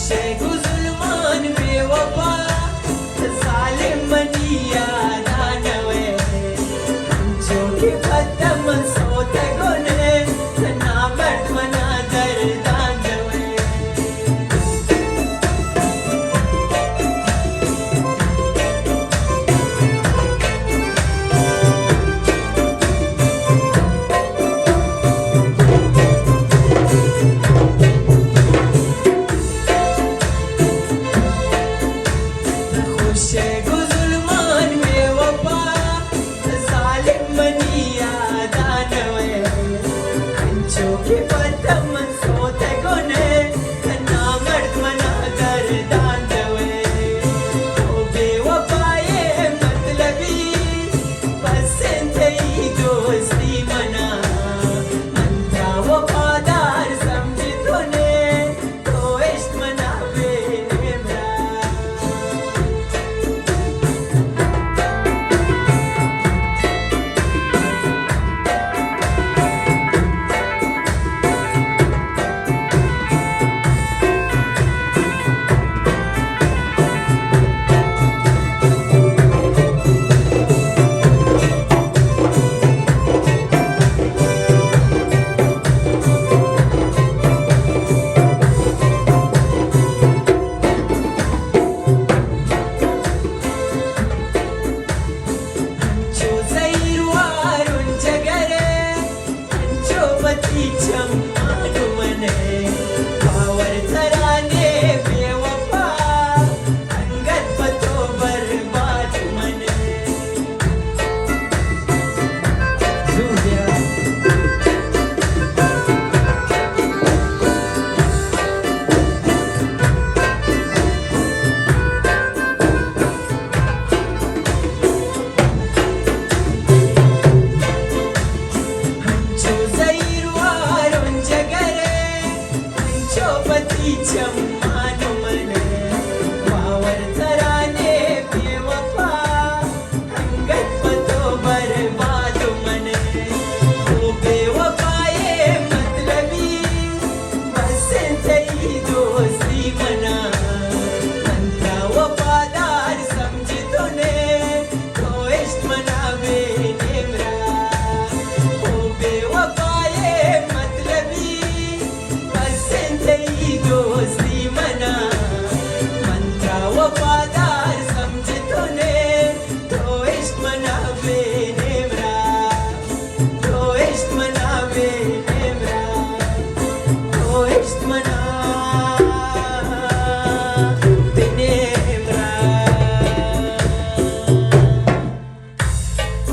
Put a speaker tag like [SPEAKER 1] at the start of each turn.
[SPEAKER 1] गुजुलमान बेवफा जालिम मनिया दानवे जो की खत्म सोते गुने ना मर्द मना दर्दान जवे गुजुलमान बेवफा जालिम मनिया दानवे जो की खत्म सोते गुने ना मर्द मना दर्दान जवे ओ बेवफा ये मतलबी पसंद ही दोस्ती मना अंधा वफादार समझ तूने तो इश्क मना बेनिमरा जो ज़हीर वारुन जगरे जो बती चम्मानु मने पावर तराने बेवफा अंगत पतो बर्बाद मने सूर्या जो ज़हीर वारुन जगरे जो बती चम्मानु मने पावर तराने बेवफा अंगत पतो बर्बाद मने ओ बेवफा ये मतलबी पसंद ही दोस्ती मना अंधा वफादार समझ तूने तो इश्क मना बेनिमरा ओ बेवफा ये मतलबी पसंद ही दोस्ती मना अंधा वफादार समझ तूने तो इश्क मना बेनिमरा तो